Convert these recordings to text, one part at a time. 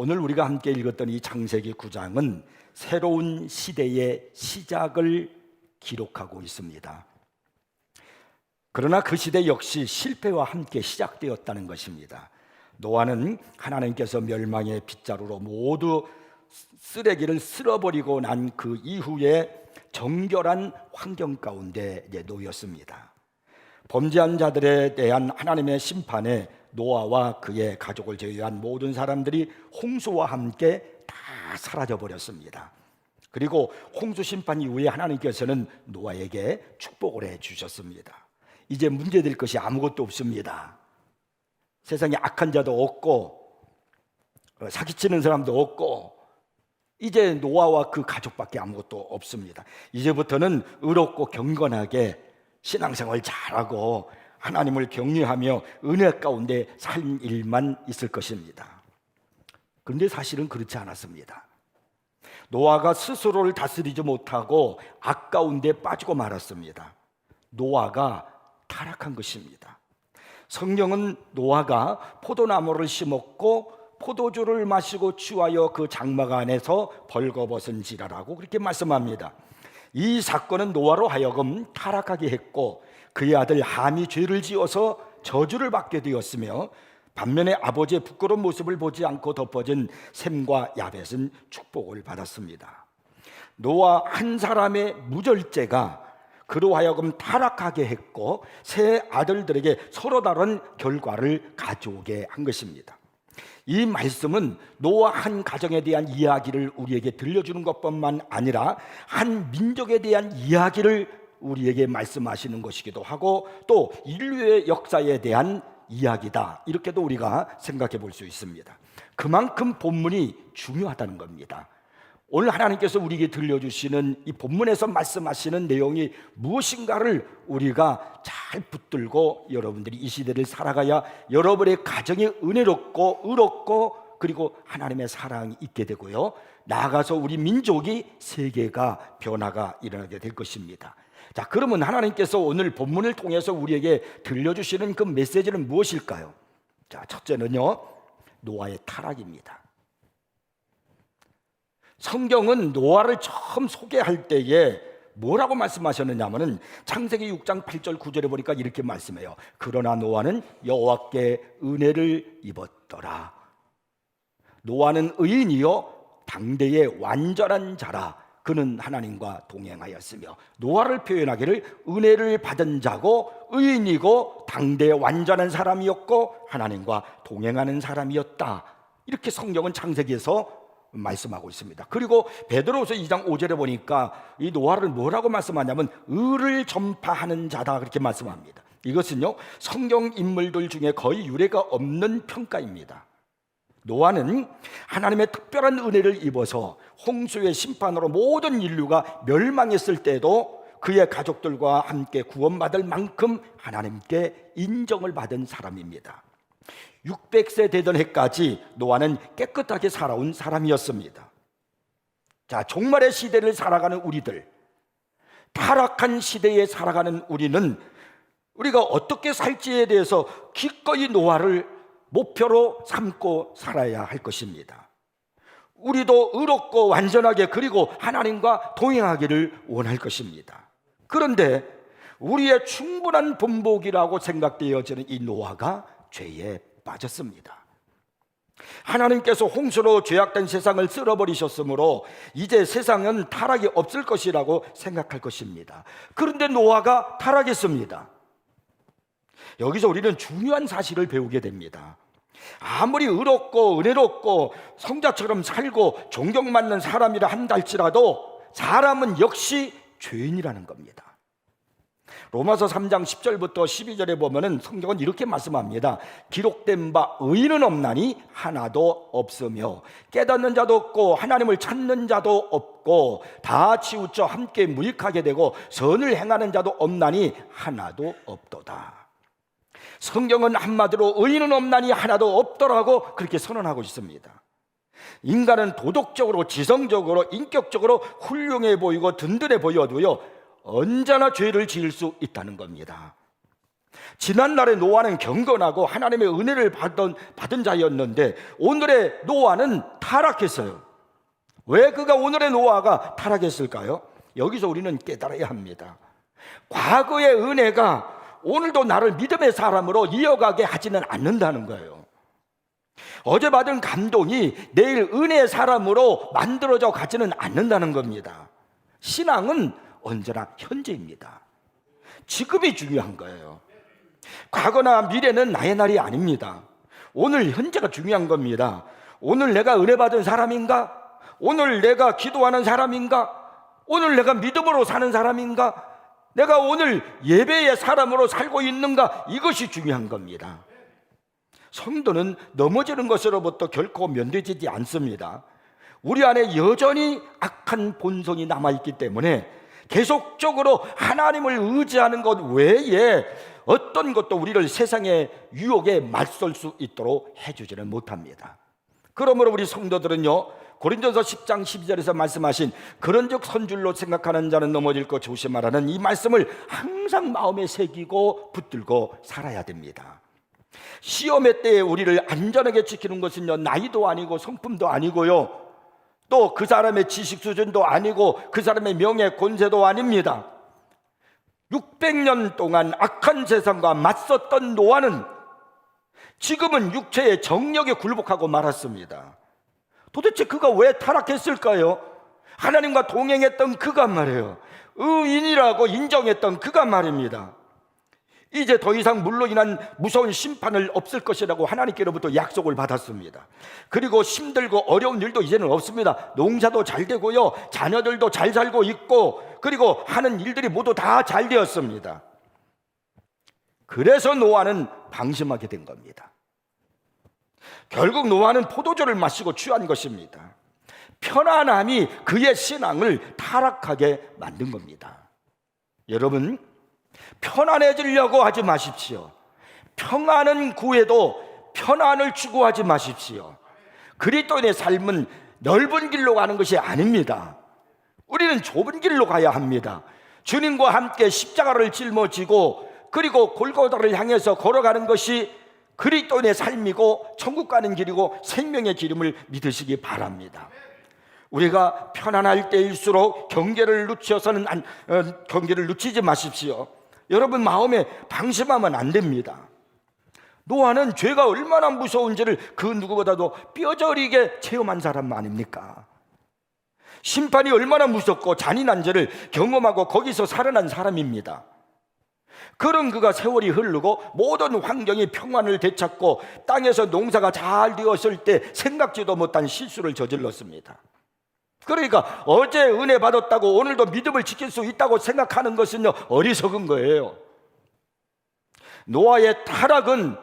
오늘 우리가 함께 읽었던 이 창세기 9장은 새로운 시대의 시작을 기록하고 있습니다. 그러나 그 시대 역시 실패와 함께 시작되었다는 것입니다. 노아는 하나님께서 멸망의 빗자루로 모두 쓰레기를 쓸어버리고 난 그 이후에 정결한 환경 가운데 놓였습니다. 범죄한 자들에 대한 하나님의 심판에 노아와 그의 가족을 제외한 모든 사람들이 홍수와 함께 다 사라져 버렸습니다. 그리고 홍수 심판 이후에 하나님께서는 노아에게 축복을 해 주셨습니다. 이제 문제될 것이 아무것도 없습니다. 세상에 악한 자도 없고 사기치는 사람도 없고 이제 노아와 그 가족밖에 아무것도 없습니다. 이제부터는 의롭고 경건하게 신앙생활 잘하고 하나님을 경외하며 은혜 가운데 살 일만 있을 것입니다. 그런데 사실은 그렇지 않았습니다. 노아가 스스로를 다스리지 못하고 악 가운데 빠지고 말았습니다. 노아가 타락한 것입니다. 성경은 노아가 포도나무를 심었고 포도주를 마시고 취하여 그 장막 안에서 벌거벗은지라라고 그렇게 말씀합니다. 이 사건은 노아로 하여금 타락하게 했고 그의 아들 함이 죄를 지어서 저주를 받게 되었으며 반면에 아버지의 부끄러운 모습을 보지 않고 덮어진 셈과 야벳은 축복을 받았습니다. 노아 한 사람의 무절제가 그로 하여금 타락하게 했고 세 아들들에게 서로 다른 결과를 가져오게 한 것입니다. 이 말씀은 노아 한 가정에 대한 이야기를 우리에게 들려주는 것뿐만 아니라 한 민족에 대한 이야기를 우리에게 말씀하시는 것이기도 하고 또 인류의 역사에 대한 이야기다, 이렇게도 우리가 생각해 볼 수 있습니다. 그만큼 본문이 중요하다는 겁니다. 오늘 하나님께서 우리에게 들려주시는 이 본문에서 말씀하시는 내용이 무엇인가를 우리가 잘 붙들고 여러분들이 이 시대를 살아가야 여러분의 가정이 은혜롭고 의롭고 그리고 하나님의 사랑이 있게 되고요, 나아가서 우리 민족이 세계가 변화가 일어나게 될 것입니다. 자, 그러면 하나님께서 오늘 본문을 통해서 우리에게 들려주시는 그 메시지는 무엇일까요? 자, 첫째는요, 노아의 타락입니다. 성경은 노아를 처음 소개할 때에 뭐라고 말씀하셨느냐면은 창세기 6장 8절 9절에 보니까 이렇게 말씀해요. 그러나 노아는 여호와께 은혜를 입었더라. 노아는 의인이요 당대의 완전한 자라. 그는 하나님과 동행하였으며, 노아를 표현하기를 은혜를 받은 자고 의인이고 당대의 완전한 사람이었고 하나님과 동행하는 사람이었다. 이렇게 성경은 창세기에서 말씀하고 있습니다. 그리고 베드로후서 2장 5절에 보니까 이 노아를 뭐라고 말씀하냐면 의를 전파하는 자다, 그렇게 말씀합니다. 이것은요 성경 인물들 중에 거의 유례가 없는 평가입니다. 노아는 하나님의 특별한 은혜를 입어서 홍수의 심판으로 모든 인류가 멸망했을 때도 그의 가족들과 함께 구원받을 만큼 하나님께 인정을 받은 사람입니다. 600세 되던 해까지 노아는 깨끗하게 살아온 사람이었습니다. 자, 종말의 시대를 살아가는 우리들, 타락한 시대에 살아가는 우리는 우리가 어떻게 살지에 대해서 기꺼이 노아를 목표로 삼고 살아야 할 것입니다. 우리도 의롭고 완전하게 그리고 하나님과 동행하기를 원할 것입니다. 그런데 우리의 충분한 본보기라고 생각되어지는 이 노아가 죄에 빠졌습니다. 하나님께서 홍수로 죄악된 세상을 쓸어버리셨으므로 이제 세상은 타락이 없을 것이라고 생각할 것입니다. 그런데 노아가 타락했습니다. 여기서 우리는 중요한 사실을 배우게 됩니다. 아무리 의롭고 은혜롭고 성자처럼 살고 존경받는 사람이라 한다 할지라도 사람은 역시 죄인이라는 겁니다. 로마서 3장 10절부터 12절에 보면은 성경은 이렇게 말씀합니다. 기록된 바 의인은 없나니 하나도 없으며 깨닫는 자도 없고 하나님을 찾는 자도 없고 다 치우쳐 함께 무익하게 되고 선을 행하는 자도 없나니 하나도 없도다. 성경은 한마디로 의인은 없나니 하나도 없더라고 그렇게 선언하고 있습니다. 인간은 도덕적으로, 지성적으로, 인격적으로 훌륭해 보이고 든든해 보여도요 언제나 죄를 지을 수 있다는 겁니다. 지난날의 노아는 경건하고 하나님의 은혜를 받은 자였는데 오늘의 노아는 타락했어요. 왜 그가 오늘의 노아가 타락했을까요? 여기서 우리는 깨달아야 합니다. 과거의 은혜가 오늘도 나를 믿음의 사람으로 이어가게 하지는 않는다는 거예요. 어제 받은 감동이 내일 은혜의 사람으로 만들어져 가지는 않는다는 겁니다. 신앙은 언제나 현재입니다. 지금이 중요한 거예요. 과거나 미래는 나의 날이 아닙니다. 오늘 현재가 중요한 겁니다. 오늘 내가 은혜 받은 사람인가? 오늘 내가 기도하는 사람인가? 오늘 내가 믿음으로 사는 사람인가? 내가 오늘 예배의 사람으로 살고 있는가? 이것이 중요한 겁니다. 성도는 넘어지는 것으로부터 결코 면제되지 않습니다. 우리 안에 여전히 악한 본성이 남아있기 때문에 계속적으로 하나님을 의지하는 것 외에 어떤 것도 우리를 세상의 유혹에 맞설 수 있도록 해주지는 못합니다. 그러므로 우리 성도들은요, 고린도서 10장 12절에서 말씀하신 그런즉 선줄로 생각하는 자는 넘어질 것 조심하라는 이 말씀을 항상 마음에 새기고 붙들고 살아야 됩니다. 시험의 때에 우리를 안전하게 지키는 것은요, 나이도 아니고 성품도 아니고요, 또 그 사람의 지식 수준도 아니고 그 사람의 명예 권세도 아닙니다. 600년 동안 악한 세상과 맞섰던 노아는 지금은 육체의 정력에 굴복하고 말았습니다. 도대체 그가 왜 타락했을까요? 하나님과 동행했던 그가 말이에요. 의인이라고 인정했던 그가 말입니다. 이제 더 이상 물로 인한 무서운 심판을 없을 것이라고 하나님께로부터 약속을 받았습니다. 그리고 힘들고 어려운 일도 이제는 없습니다. 농사도 잘 되고요, 자녀들도 잘 살고 있고, 그리고 하는 일들이 모두 다 잘 되었습니다. 그래서 노아는 방심하게 된 겁니다. 결국 노아는 포도주를 마시고 취한 것입니다. 편안함이 그의 신앙을 타락하게 만든 겁니다. 여러분, 편안해지려고 하지 마십시오. 평안은 구해도 편안을 추구하지 마십시오. 그리스도인의 삶은 넓은 길로 가는 것이 아닙니다. 우리는 좁은 길로 가야 합니다. 주님과 함께 십자가를 짊어지고 그리고 골고다를 향해서 걸어가는 것이 그리스도인의 삶이고 천국 가는 길이고 생명의 기름을 믿으시기 바랍니다. 우리가 편안할 때일수록 경계를 늦추지 마십시오. 여러분 마음에 방심하면 안 됩니다. 노아는 죄가 얼마나 무서운지를 그 누구보다도 뼈저리게 체험한 사람 아닙니까? 심판이 얼마나 무섭고 잔인한지를 경험하고 거기서 살아난 사람입니다. 그런 그가 세월이 흐르고 모든 환경이 평안을 되찾고 땅에서 농사가 잘 되었을 때 생각지도 못한 실수를 저질렀습니다. 그러니까 어제 은혜 받았다고 오늘도 믿음을 지킬 수 있다고 생각하는 것은요, 어리석은 거예요. 노아의 타락은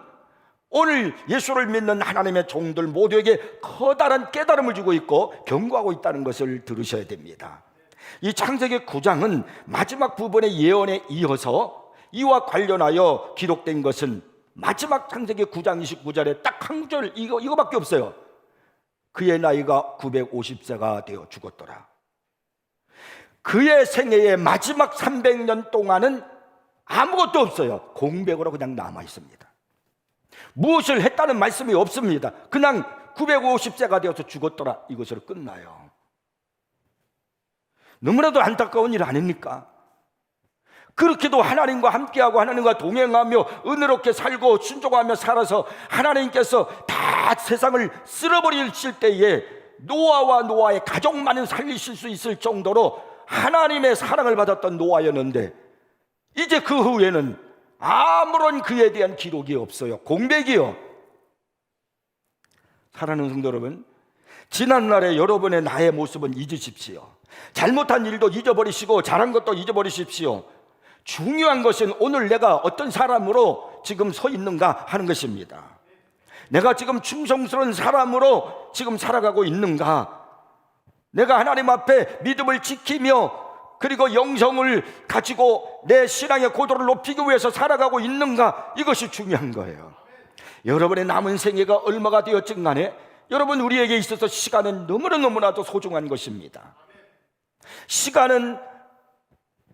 오늘 예수를 믿는 하나님의 종들 모두에게 커다란 깨달음을 주고 있고 경고하고 있다는 것을 들으셔야 됩니다. 이 창세기 9장은 마지막 부분의 예언에 이어서 이와 관련하여 기록된 것은 마지막 창세기 9장 29절에 딱 한 구절 이거밖에 없어요. 그의 나이가 950세가 되어 죽었더라. 그의 생애의 마지막 300년 동안은 아무것도 없어요. 공백으로 그냥 남아 있습니다. 무엇을 했다는 말씀이 없습니다. 그냥 950세가 되어서 죽었더라, 이것으로 끝나요. 너무나도 안타까운 일 아닙니까? 그렇게도 하나님과 함께하고 하나님과 동행하며 은혜롭게 살고 순종하며 살아서 하나님께서 다 세상을 쓸어버리실 때에 노아와 노아의 가족만은 살리실 수 있을 정도로 하나님의 사랑을 받았던 노아였는데 이제 그 후에는 아무런 그에 대한 기록이 없어요. 공백이요. 사랑하는 성도 여러분, 지난날의 여러분의 나의 모습은 잊으십시오. 잘못한 일도 잊어버리시고 잘한 것도 잊어버리십시오. 중요한 것은 오늘 내가 어떤 사람으로 지금 서 있는가 하는 것입니다. 내가 지금 충성스러운 사람으로 지금 살아가고 있는가? 내가 하나님 앞에 믿음을 지키며 그리고 영성을 가지고 내 신앙의 고도를 높이기 위해서 살아가고 있는가? 이것이 중요한 거예요. 여러분의 남은 생애가 얼마가 되었든 간에 여러분, 우리에게 있어서 시간은 너무나도 소중한 것입니다. 시간은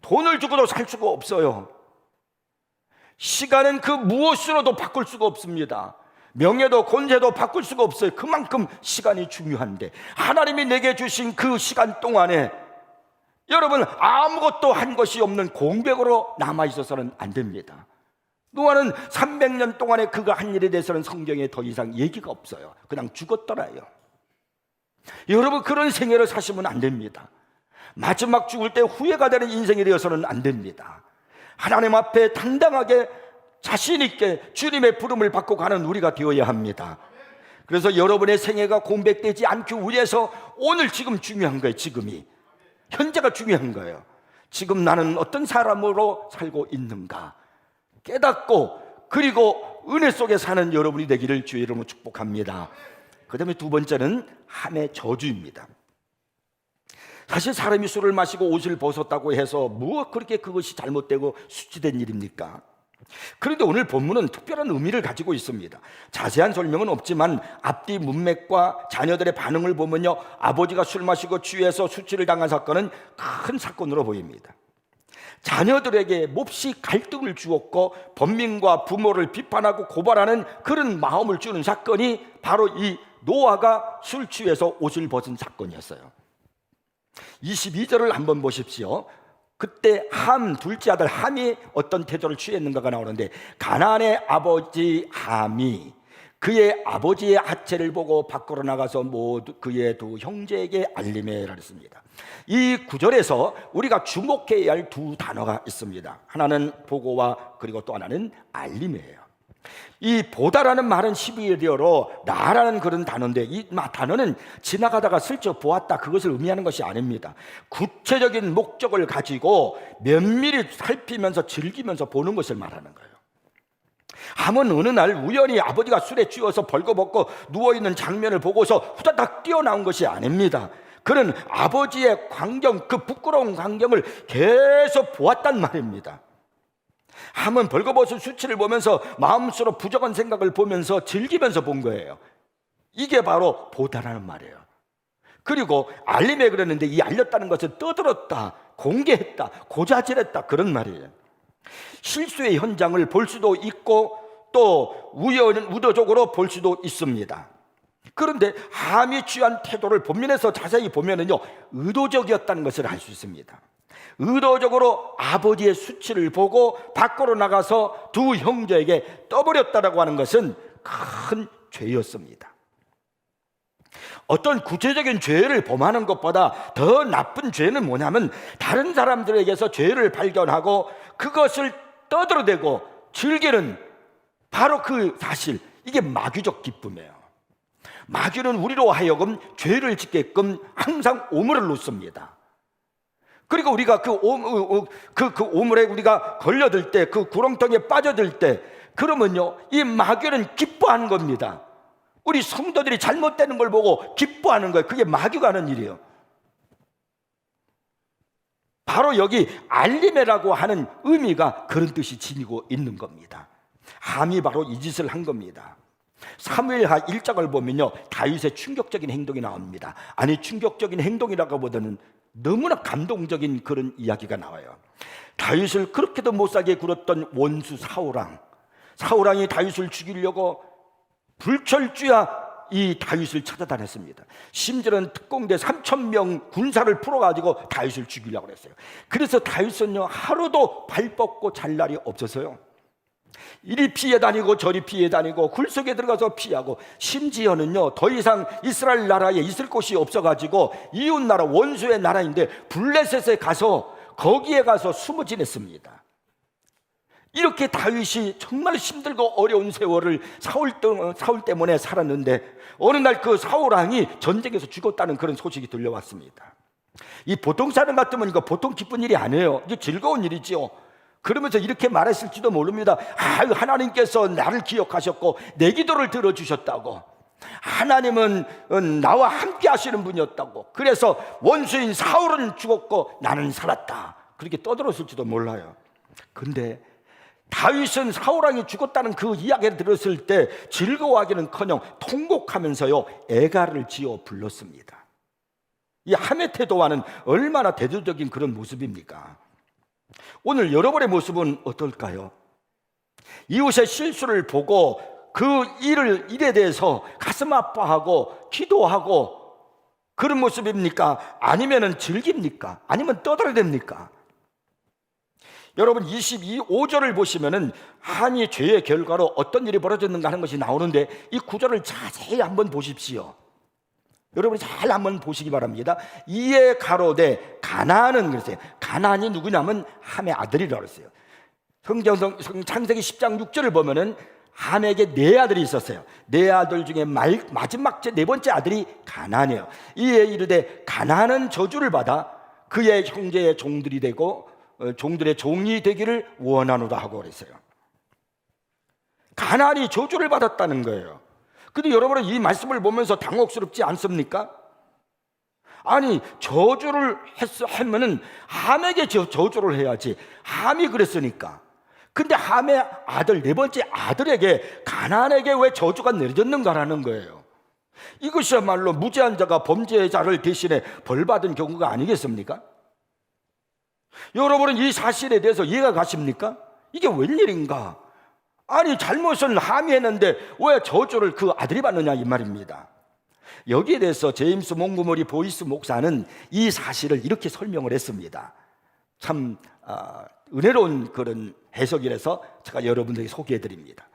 돈을 주고도 살 수가 없어요. 시간은 그 무엇으로도 바꿀 수가 없습니다. 명예도 권세도 바꿀 수가 없어요. 그만큼 시간이 중요한데, 하나님이 내게 주신 그 시간 동안에 여러분 아무것도 한 것이 없는 공백으로 남아있어서는 안 됩니다. 노아는 300년 동안에 그가 한 일에 대해서는 성경에 더 이상 얘기가 없어요. 그냥 죽었더라요. 여러분 그런 생애를 사시면 안 됩니다. 마지막 죽을 때 후회가 되는 인생이 되어서는 안 됩니다. 하나님 앞에 당당하게 자신 있게 주님의 부름을 받고 가는 우리가 되어야 합니다. 그래서 여러분의 생애가 공백되지 않기 위해서 오늘 지금 중요한 거예요. 지금이 현재가 중요한 거예요. 지금 나는 어떤 사람으로 살고 있는가 깨닫고, 그리고 은혜 속에 사는 여러분이 되기를 주의 이름으로 축복합니다. 그 다음에 두 번째는 함의 저주입니다. 사실 사람이 술을 마시고 옷을 벗었다고 해서 뭐 그렇게 그것이 잘못되고 수치된 일입니까? 그런데 오늘 본문은 특별한 의미를 가지고 있습니다. 자세한 설명은 없지만 앞뒤 문맥과 자녀들의 반응을 보면요, 아버지가 술 마시고 취해서 수치를 당한 사건은 큰 사건으로 보입니다. 자녀들에게 몹시 갈등을 주었고 범민과 부모를 비판하고 고발하는 그런 마음을 주는 사건이 바로 이 노아가 술 취해서 옷을 벗은 사건이었어요. 22절을 한번 보십시오. 그때 함 둘째 아들 함이 어떤 태도를 취했는가가 나오는데, 가나안의 아버지 함이 그의 아버지의 하체를 보고 밖으로 나가서 모두 그의 두 형제에게 알리매라 했습니다. 이 구절에서 우리가 주목해야 할 두 단어가 있습니다. 하나는 보고와 그리고 또 하나는 알림이에요. 이 보다라는 말은 히브리어로 나라는 그런 단어인데, 이 단어는 지나가다가 슬쩍 보았다 그것을 의미하는 것이 아닙니다. 구체적인 목적을 가지고 면밀히 살피면서 즐기면서 보는 것을 말하는 거예요. 함은 어느 날 우연히 아버지가 술에 취해서 벌거벗고 누워있는 장면을 보고서 후다닥 뛰어나온 것이 아닙니다. 그는 아버지의 광경, 그 부끄러운 광경을 계속 보았단 말입니다. 함은 벌거벗은 수치를 보면서 마음속으로 부정한 생각을 보면서 즐기면서 본 거예요. 이게 바로 보다라는 말이에요. 그리고 알림에 그랬는데, 이 알렸다는 것은 떠들었다, 공개했다, 고자질했다 그런 말이에요. 실수의 현장을 볼 수도 있고 또 의도적으로 볼 수도 있습니다. 그런데 함이 취한 태도를 본문에서 자세히 보면은요, 의도적이었다는 것을 알 수 있습니다. 의도적으로 아버지의 수치를 보고 밖으로 나가서 두 형제에게 떠버렸다라고 하는 것은 큰 죄였습니다. 어떤 구체적인 죄를 범하는 것보다 더 나쁜 죄는 뭐냐면, 다른 사람들에게서 죄를 발견하고 그것을 떠들어대고 즐기는 바로 그 사실, 이게 마귀적 기쁨이에요. 마귀는 우리로 하여금 죄를 짓게끔 항상 오물을 놓습니다. 그리고 우리가 그 오물에 우리가 걸려들 때, 그 구렁텅이에 빠져들 때, 그러면요, 이 마귀는 기뻐하는 겁니다. 우리 성도들이 잘못되는 걸 보고 기뻐하는 거예요. 그게 마귀가 하는 일이에요. 바로 여기 알리메라고 하는 의미가 그런 뜻이 지니고 있는 겁니다. 함이 바로 이 짓을 한 겁니다. 사무엘하 1장을 보면요, 다윗의 충격적인 행동이 나옵니다. 아니, 충격적인 행동이라고 보다는 너무나 감동적인 그런 이야기가 나와요. 다윗을 그렇게도 못살게 굴었던 원수 사울왕이 다윗을 죽이려고 불철주야 이 다윗을 찾아다녔습니다. 심지어는 특공대 3,000명 군사를 풀어가지고 다윗을 죽이려고 했어요. 그래서 다윗은요, 하루도 발 뻗고 잘 날이 없어서요, 이리 피해 다니고 저리 피해 다니고 굴 속에 들어가서 피하고, 심지어는요, 더 이상 이스라엘 나라에 있을 곳이 없어가지고 이웃 나라, 원수의 나라인데 블레셋에 가서 거기에 가서 숨어 지냈습니다. 이렇게 다윗이 정말 힘들고 어려운 세월을 사울 때문에 살았는데, 어느 날 그 사울 왕이 전쟁에서 죽었다는 그런 소식이 들려왔습니다. 이 보통 사람 같으면 이거 보통 기쁜 일이 아니에요. 이게 즐거운 일이지요. 그러면서 이렇게 말했을지도 모릅니다. 하나님께서 나를 기억하셨고 내 기도를 들어주셨다고, 하나님은 나와 함께 하시는 분이었다고, 그래서 원수인 사울은 죽었고 나는 살았다, 그렇게 떠들었을지도 몰라요. 근데 다윗은 사울왕이 죽었다는 그 이야기를 들었을 때 즐거워하기는커녕 통곡하면서요, 애가를 지어 불렀습니다. 이 함의 태도와는 얼마나 대조적인 그런 모습입니까? 오늘 여러분의 모습은 어떨까요? 이웃의 실수를 보고 그 일에 대해서 가슴 아파하고 기도하고 그런 모습입니까? 아니면은 즐깁니까? 아니면 떠들어댑니까? 여러분 5절을 보시면은 한이 죄의 결과로 어떤 일이 벌어졌는가 하는 것이 나오는데 이 구절을 자세히 한번 보십시오. 여러분이 잘 한번 보시기 바랍니다. 이에 가로되 가나안은 그랬어요. 가나안이 누구냐면 함의 아들이라고 그랬어요. 창세기 10장 6절을 보면은 함에게 네 아들이 있었어요. 네 아들 중에 마지막 네 번째 아들이 가나안이에요. 이에 이르되 가나안은 저주를 받아 그의 형제의 종들이 되고 종들의 종이 되기를 원하노라 하고 그랬어요. 가나안이 저주를 받았다는 거예요. 근데 여러분은 이 말씀을 보면서 당혹스럽지 않습니까? 아니 저주를 하면은 함에게 저주를 해야지. 함이 그랬으니까. 근데 함의 아들 네 번째 아들에게 가나안에게 왜 저주가 내려졌는가라는 거예요. 이것이야말로 무죄한 자가 범죄자를 대신해 벌받은 경우가 아니겠습니까? 여러분은 이 사실에 대해서 이해가 가십니까? 이게 웬일인가? 아니 잘못은 함이 했는데 왜 저주를 그 아들이 받느냐 이 말입니다. 여기에 대해서 제임스 몽고머리 보이스 목사는 이 사실을 이렇게 설명을 했습니다. 참 은혜로운 그런 해석이라서 제가 여러분들에게 소개해 드립니다.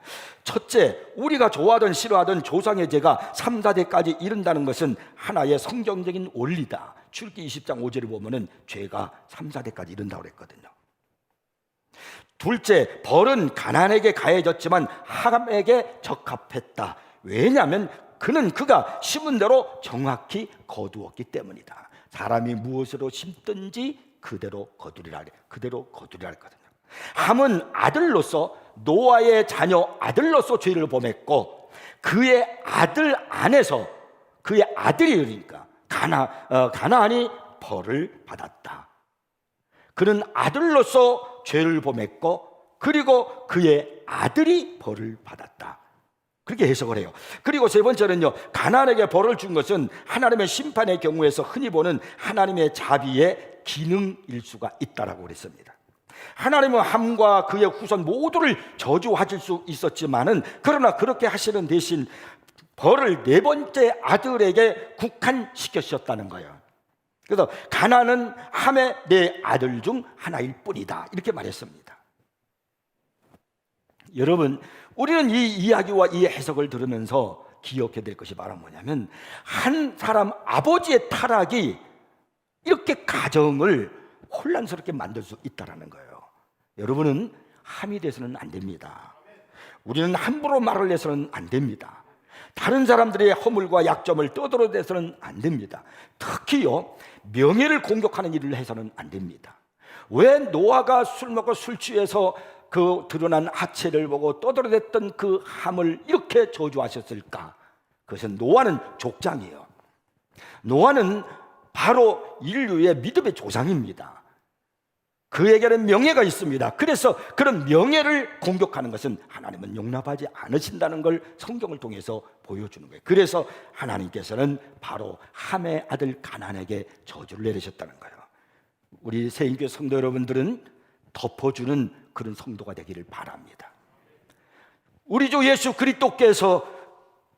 첫째, 우리가 좋아하든 싫어하든 조상의 죄가 3, 4대까지 이른다는 것은 하나의 성경적인 원리다. 출기 20장 5절을 보면은 죄가 3, 4대까지 이른다고 그랬거든요. 둘째, 벌은 가나안에게 가해졌지만 함에게 적합했다. 왜냐하면 그는 그가 심은 대로 정확히 거두었기 때문이다. 사람이 무엇으로 심든지 그대로 거두리라 했거든요. 함은 아들로서 노아의 자녀 아들로서 죄를 범했고 그의 아들 안에서 그의 아들이 그러니까 가나안이 벌을 받았다. 그는 아들로서 죄를 범했고 그리고 그의 아들이 벌을 받았다. 그렇게 해석을 해요. 그리고 세 번째는요, 가나안에게 벌을 준 것은 하나님의 심판의 경우에서 흔히 보는 하나님의 자비의 기능일 수가 있다라고 그랬습니다. 하나님은 함과 그의 후손 모두를 저주하실 수 있었지만은 그러나 그렇게 하시는 대신 벌을 네 번째 아들에게 국한시키셨다는 거예요. 그래서 가나안은 함의 네 아들 중 하나일 뿐이다 이렇게 말했습니다. 여러분, 우리는 이 이야기와 이 해석을 들으면서 기억해야 될 것이 바로 뭐냐면 한 사람 아버지의 타락이 이렇게 가정을 혼란스럽게 만들 수 있다는 거예요. 여러분은 함이 돼서는 안 됩니다. 우리는 함부로 말을 해서는 안 됩니다. 다른 사람들의 허물과 약점을 떠들어대서는 안 됩니다. 특히요, 명예를 공격하는 일을 해서는 안 됩니다. 왜 노아가 술 먹고 술 취해서 그 드러난 하체를 보고 떠들어댔던 그 함을 이렇게 저주하셨을까? 그것은 노아는 족장이에요. 노아는 바로 인류의 믿음의 조상입니다. 그에게는 명예가 있습니다. 그래서 그런 명예를 공격하는 것은 하나님은 용납하지 않으신다는 걸 성경을 통해서 보여주는 거예요. 그래서 하나님께서는 바로 함의 아들 가나안에게 저주를 내리셨다는 거예요. 우리 새인교회 성도 여러분들은 덮어주는 그런 성도가 되기를 바랍니다. 우리 주 예수 그리스도께서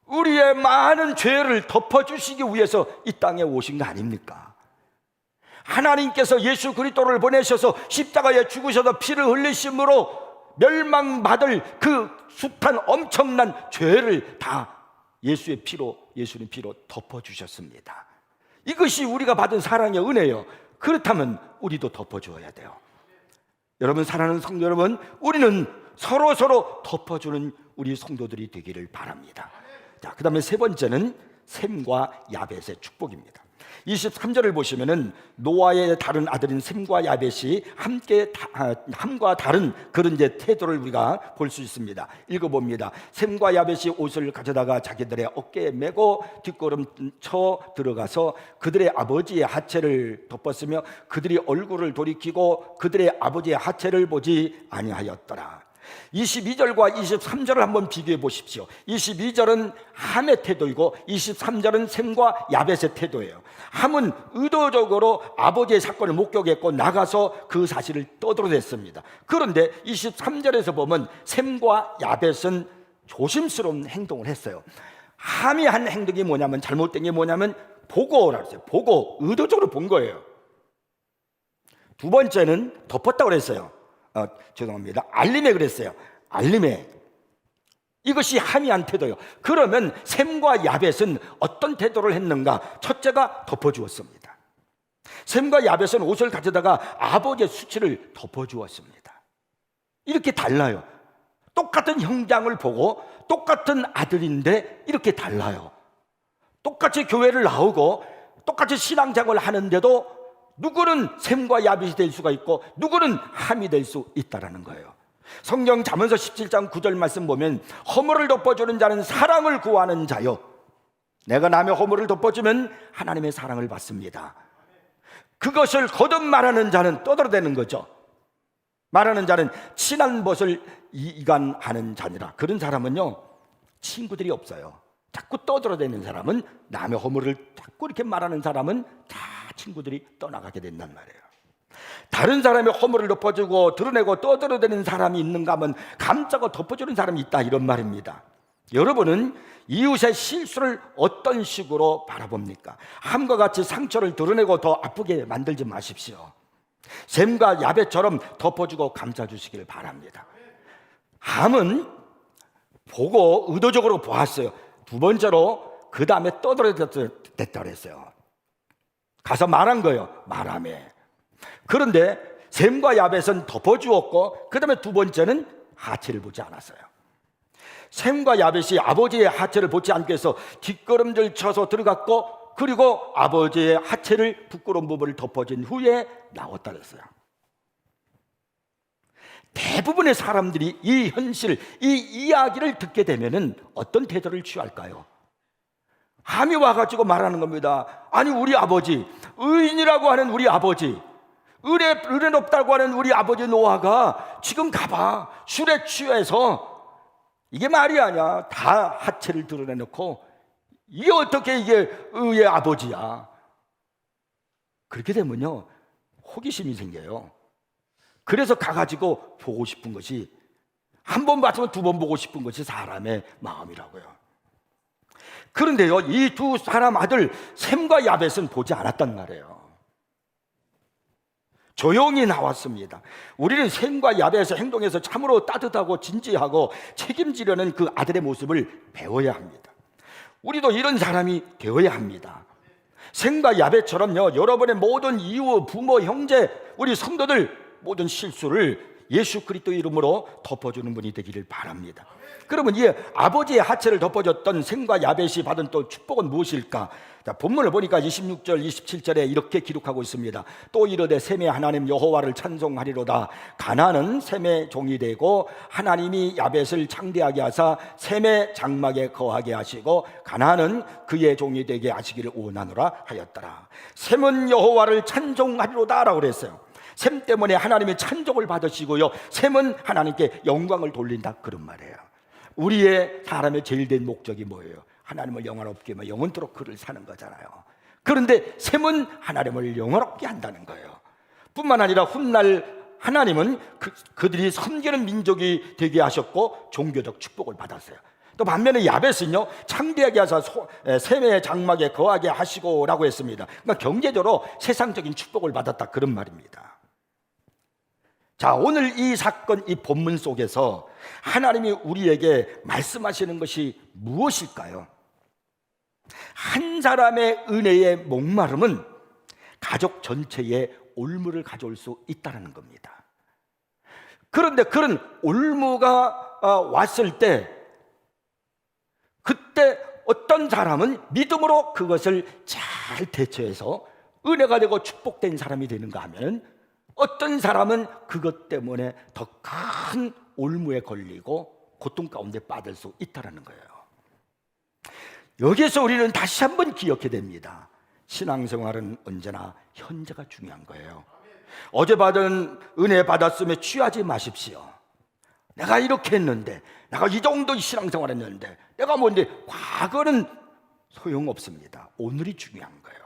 우리의 많은 죄를 덮어주시기 위해서 이 땅에 오신 거 아닙니까? 하나님께서 예수 그리스도를 보내셔서 십자가에 죽으셔서 피를 흘리심으로 멸망받을 그 숱한 엄청난 죄를 다 예수님 피로 덮어주셨습니다. 이것이 우리가 받은 사랑의 은혜예요. 그렇다면 우리도 덮어주어야 돼요. 여러분, 사랑하는 성도 여러분, 우리는 서로 덮어주는 우리 성도들이 되기를 바랍니다. 자, 그 다음에 세 번째는 셈과 야벳의 축복입니다. 23절을 보시면은 노아의 다른 아들인 셈과 야벳이 함과 다른 그런 이제 태도를 우리가 볼 수 있습니다. 읽어봅니다. 셈과 야벳이 옷을 가져다가 자기들의 어깨에 메고 뒷걸음 쳐 들어가서 그들의 아버지의 하체를 덮었으며 그들이 얼굴을 돌이키고 그들의 아버지의 하체를 보지 아니하였더라. 22절과 23절을 한번 비교해 보십시오. 22절은 함의 태도이고 23절은 셈과 야벳의 태도예요. 함은 의도적으로 아버지의 사건을 목격했고 나가서 그 사실을 떠들어댔습니다. 그런데 23절에서 보면 셈과 야벳은 조심스러운 행동을 했어요. 함이 한 행동이 뭐냐면, 잘못된 게 뭐냐면 보고라고 했어요. 보고, 의도적으로 본 거예요. 두 번째는 덮었다고 그랬어요. 죄송합니다. 알림에 그랬어요. 알림에. 이것이 함이 한 태도예요. 그러면 셈과 야벳은 어떤 태도를 했는가? 첫째가 덮어주었습니다. 셈과 야벳은 옷을 가져다가 아버지의 수치를 덮어주었습니다. 이렇게 달라요. 똑같은 형장을 보고 똑같은 아들인데 이렇게 달라요. 똑같이 교회를 나오고 똑같이 신앙생활을 하는데도 누구는 셈과 야벳이 될 수가 있고 누구는 함이 될 수 있다는 거예요. 성경 잠언서 17장 9절 말씀 보면 허물을 덮어주는 자는 사랑을 구하는 자요, 내가 남의 허물을 덮어주면 하나님의 사랑을 받습니다. 그것을 거듭 말하는 자는 떠들어대는 거죠. 말하는 자는 친한 벗을 이간하는 자니라. 그런 사람은요, 친구들이 없어요. 자꾸 떠들어대는 사람은, 남의 허물을 자꾸 이렇게 말하는 사람은 다 친구들이 떠나가게 된단 말이에요. 다른 사람의 허물을 덮어주고 드러내고 떠들어대는 사람이 있는가 하면 감싸고 덮어주는 사람이 있다, 이런 말입니다. 여러분은 이웃의 실수를 어떤 식으로 바라봅니까? 함과 같이 상처를 드러내고 더 아프게 만들지 마십시오. 셈과 야벳처럼 덮어주고 감싸주시길 바랍니다. 함은 보고 의도적으로 보았어요. 두 번째로 그 다음에 떠들어댔다고 했어요. 가서 말한 거예요. 말하매. 그런데 셈과 야벳은 덮어주었고 그 다음에 두 번째는 하체를 보지 않았어요. 셈과 야벳이 아버지의 하체를 보지 않기 위해서 뒷걸음질 쳐서 들어갔고, 그리고 아버지의 하체를 부끄러운 부분을 덮어준 후에 나왔다 그랬어요. 대부분의 사람들이 이 현실, 이 이야기를 듣게 되면은 어떤 태도를 취할까요? 함이 와가지고 말하는 겁니다. 아니, 우리 아버지, 의인이라고 하는 우리 아버지, 의뢰 높다고 하는 우리 아버지 노아가 지금 가봐, 술에 취해서 이게 말이 아니야. 다 하체를 드러내놓고 이게 어떻게 이게 의의 아버지야. 그렇게 되면요, 호기심이 생겨요. 그래서 가가지고 보고 싶은 것이, 한 번 봤으면 두 번 보고 싶은 것이 사람의 마음이라고요. 그런데요, 이 두 사람 아들 셈과 야벳은 보지 않았단 말이에요. 조용히 나왔습니다. 우리는 셈과 야벳의 행동에서 참으로 따뜻하고 진지하고 책임지려는 그 아들의 모습을 배워야 합니다. 우리도 이런 사람이 되어야 합니다. 셈과 야벳처럼요, 여러분의 모든 이웃, 부모, 형제, 우리 성도들 모든 실수를 예수 그리스도의 이름으로 덮어주는 분이 되기를 바랍니다. 그러면 이 아버지의 하체를 덮어줬던 셈과 야벳이 받은 또 축복은 무엇일까? 자, 본문을 보니까 26절, 27절에 이렇게 기록하고 있습니다. 또 이르되 셈의 하나님 여호와를 찬송하리로다. 가나안은 셈의 종이 되고 하나님이 야벳을 창대하게 하사 셈의 장막에 거하게 하시고 가나안은 그의 종이 되게 하시기를 원하노라 하였더라. 셈은 여호와를 찬송하리로다 라고 그랬어요. 셈 때문에 하나님의 찬송을 받으시고요, 셈은 하나님께 영광을 돌린다, 그런 말이에요. 우리의 사람의 제일 된 목적이 뭐예요? 하나님을 영원롭게 하며 영원토록 그를 사는 거잖아요. 그런데 셈은 하나님을 영원롭게 한다는 거예요. 뿐만 아니라 훗날 하나님은 그들이 섬기는 민족이 되게 하셨고 종교적 축복을 받았어요. 또 반면에 야벳은요, 창대하게 하사 셈의 장막에 거하게 하시고 라고 했습니다. 그러니까 경제적으로 세상적인 축복을 받았다, 그런 말입니다. 자, 오늘 이 사건, 이 본문 속에서 하나님이 우리에게 말씀하시는 것이 무엇일까요? 한 사람의 은혜의 목마름은 가족 전체에 올무를 가져올 수 있다는 겁니다. 그런데 그런 올무가 왔을 때, 그때 어떤 사람은 믿음으로 그것을 잘 대처해서 은혜가 되고 축복된 사람이 되는가 하면, 어떤 사람은 그것 때문에 더 큰 올무에 걸리고 고통 가운데 빠질 수 있다는 거예요. 여기에서 우리는 다시 한번 기억해야 됩니다. 신앙생활은 언제나 현재가 중요한 거예요. 어제 받은 은혜 받았음에 취하지 마십시오. 내가 이렇게 했는데, 내가 이 정도 신앙생활 했는데, 내가 뭔데, 과거는 소용없습니다. 오늘이 중요한 거예요.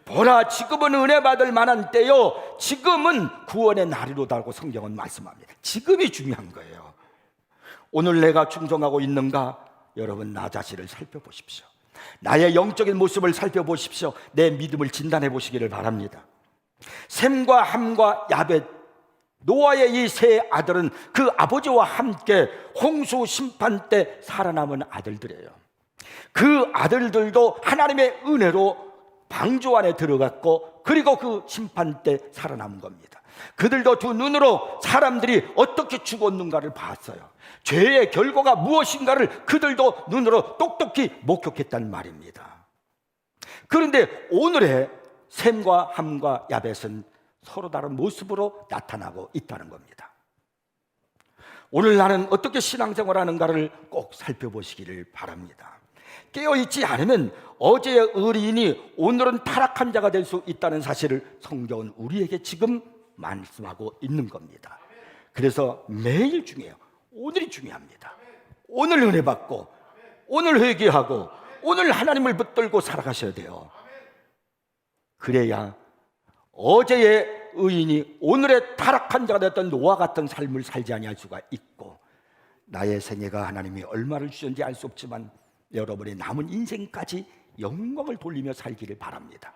보라, 지금은 은혜 받을 만한 때요, 지금은 구원의 날이로다고 성경은 말씀합니다. 지금이 중요한 거예요. 오늘 내가 충성하고 있는가? 여러분, 나 자신을 살펴보십시오. 나의 영적인 모습을 살펴보십시오. 내 믿음을 진단해 보시기를 바랍니다. 셈과 함과 야벳, 노아의 이 세 아들은 그 아버지와 함께 홍수 심판 때 살아남은 아들들이에요. 그 아들들도 하나님의 은혜로 방주 안에 들어갔고, 그리고 그 심판 때 살아남은 겁니다. 그들도 두 눈으로 사람들이 어떻게 죽었는가를 봤어요. 죄의 결과가 무엇인가를 그들도 눈으로 똑똑히 목격했단 말입니다. 그런데 오늘의 셈과 함과 야벳은 서로 다른 모습으로 나타나고 있다는 겁니다. 오늘 나는 어떻게 신앙생활하는가를 꼭 살펴보시기를 바랍니다. 깨어있지 않으면 어제의 의인이 오늘은 타락한 자가 될 수 있다는 사실을 성경은 우리에게 지금 말씀하고 있는 겁니다. 그래서 매일 중요해요. 오늘이 중요합니다. 오늘 은혜 받고, 오늘 회개하고, 오늘 하나님을 붙들고 살아가셔야 돼요. 그래야 어제의 의인이 오늘의 타락한 자가 됐던 노아 같은 삶을 살지 아니할 수가 있고, 나의 생애가 하나님이 얼마를 주셨는지 알 수 없지만 여러분의 남은 인생까지 영광을 돌리며 살기를 바랍니다.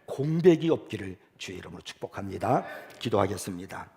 공백이 없기를 주의 이름으로 축복합니다. 기도하겠습니다.